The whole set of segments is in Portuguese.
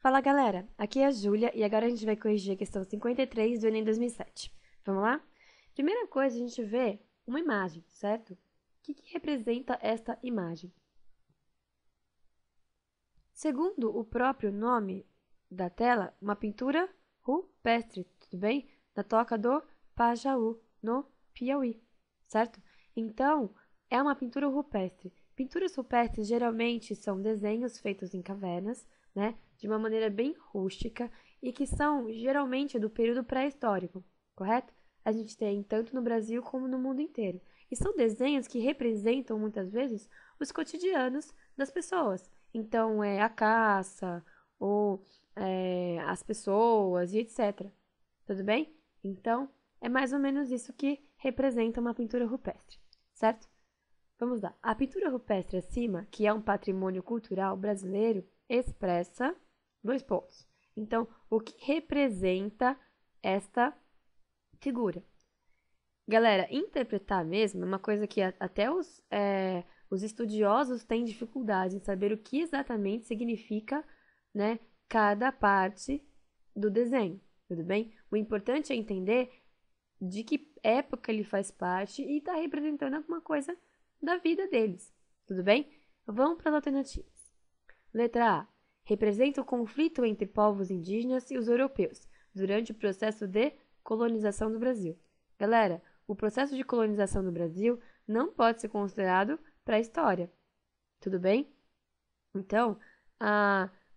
Fala galera, aqui é a Júlia e agora a gente vai corrigir a questão 53 do Enem 2007. Vamos lá? Primeira coisa, a gente vê uma imagem, certo? O que representa esta imagem? Segundo o próprio nome da tela, uma pintura rupestre, tudo bem? Da Toca do Pajaú, no Piauí, certo? Então, é uma pintura rupestre. Pinturas rupestres geralmente são desenhos feitos em cavernas, né? De uma maneira bem rústica e que são geralmente do período pré-histórico, correto? A gente tem tanto no Brasil como no mundo inteiro. E são desenhos que representam muitas vezes os cotidianos das pessoas. Então, é a caça, ou as pessoas e etc. Tudo bem? Então, é mais ou menos isso que representa uma pintura rupestre, certo? Vamos lá. A pintura rupestre acima, que é um patrimônio cultural brasileiro, expressa dois pontos. Então, o que representa esta figura? Galera, interpretar mesmo é uma coisa que até os estudiosos têm dificuldade em saber o que exatamente significa, né, cada parte do desenho, tudo bem? O importante é entender de que época ele faz parte e está representando alguma coisa da vida deles, tudo bem? Vamos para as alternativas. Letra A. Representa o conflito entre povos indígenas e os europeus durante o processo de colonização do Brasil. Galera, o processo de colonização do Brasil não pode ser considerado pré-história, tudo bem? Então,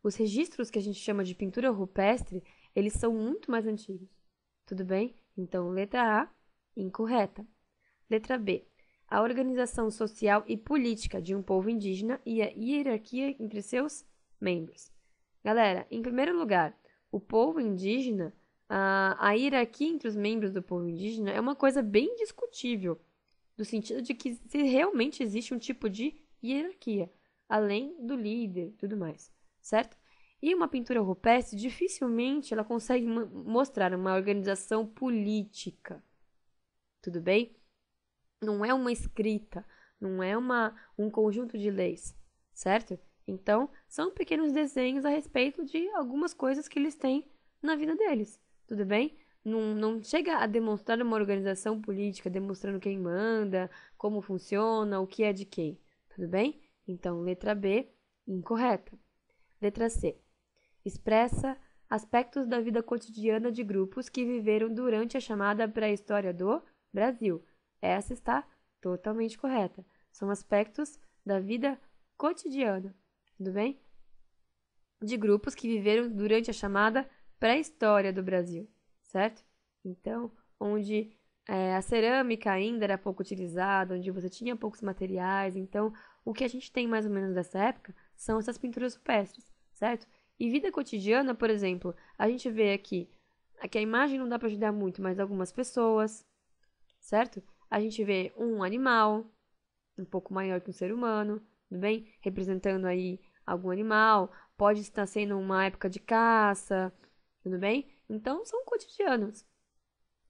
os registros que a gente chama de pintura rupestre, eles são muito mais antigos, tudo bem? Então, letra A, incorreta. Letra B. A organização social e política de um povo indígena e a hierarquia entre seus membros. Galera, em primeiro lugar, o povo indígena, a hierarquia entre os membros do povo indígena é uma coisa bem discutível, no sentido de que se realmente existe um tipo de hierarquia, além do líder e tudo mais, certo? E uma pintura rupestre, dificilmente ela consegue mostrar uma organização política, tudo bem? Não é uma escrita, não é um conjunto de leis, certo? Então, são pequenos desenhos a respeito de algumas coisas que eles têm na vida deles, tudo bem? Não chega a demonstrar uma organização política, demonstrando quem manda, como funciona, o que é de quem, tudo bem? Então, letra B, incorreta. Letra C. Expressa aspectos da vida cotidiana de grupos que viveram durante a chamada pré-história do Brasil. Essa está totalmente correta. São aspectos da vida cotidiana, tudo bem? De grupos que viveram durante a chamada pré-história do Brasil, certo? Então, onde a cerâmica ainda era pouco utilizada, onde você tinha poucos materiais. Então, o que a gente tem mais ou menos dessa época são essas pinturas rupestres, certo? E vida cotidiana, por exemplo, a gente vê aqui a imagem não dá para ajudar muito, mas algumas pessoas, certo? A gente vê um animal, um pouco maior que um ser humano, tudo bem? Representando aí algum animal, pode estar sendo uma época de caça, tudo bem? Então, são cotidianos,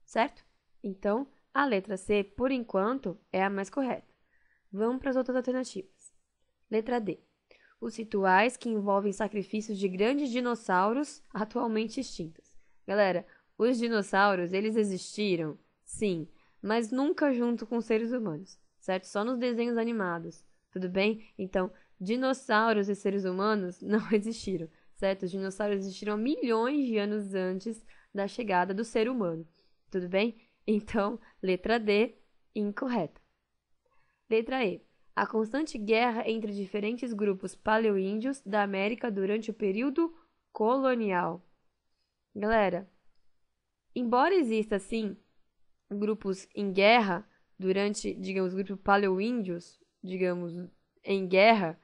certo? Então, a letra C, por enquanto, é a mais correta. Vamos para as outras alternativas. Letra D. Os rituais que envolvem sacrifícios de grandes dinossauros atualmente extintos. Galera, os dinossauros, eles existiram, sim, mas nunca junto com seres humanos, certo? Só nos desenhos animados, tudo bem? Então, dinossauros e seres humanos não existiram, certo? Os dinossauros existiram há milhões de anos antes da chegada do ser humano, tudo bem? Então, letra D, incorreta. Letra E. A constante guerra entre diferentes grupos paleoíndios da América durante o período colonial. Galera, embora exista, sim, grupos em guerra durante, digamos, grupos paleoíndios, digamos, em guerra,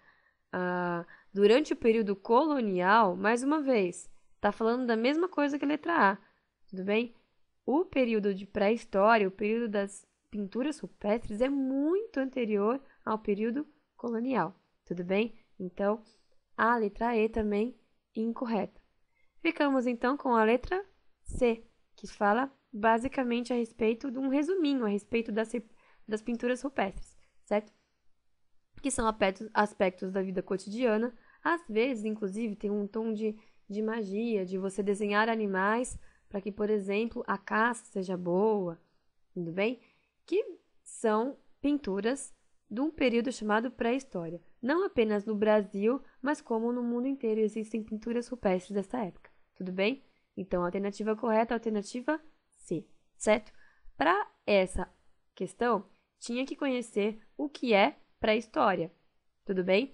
durante o período colonial, mais uma vez, está falando da mesma coisa que a letra A, tudo bem? O período de pré-história, o período das pinturas rupestres é muito anterior ao período colonial, tudo bem? Então, a letra E também incorreta. Ficamos então com a letra C, que fala basicamente a respeito de um resuminho a respeito das pinturas rupestres, certo? Que são aspectos da vida cotidiana, às vezes, inclusive, tem um tom de de magia, de você desenhar animais para que, por exemplo, a caça seja boa, tudo bem? Que são pinturas de um período chamado pré-história. Não apenas no Brasil, mas como no mundo inteiro existem pinturas rupestres dessa época, tudo bem? Então, a alternativa correta é a alternativa C, certo? Para essa questão, tinha que conhecer o que é pré-história, tudo bem?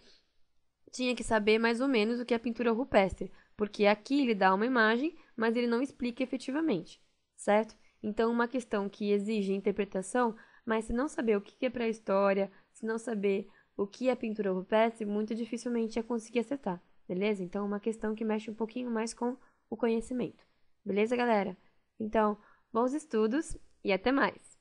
Tinha que saber mais ou menos o que é pintura rupestre, porque aqui ele dá uma imagem, mas ele não explica efetivamente, certo? Então, uma questão que exige interpretação, mas se não saber o que é pré-história, se não saber o que é pintura rupestre, muito dificilmente ia conseguir acertar, beleza? Então, uma questão que mexe um pouquinho mais com o conhecimento. Beleza, galera? Então, bons estudos e até mais!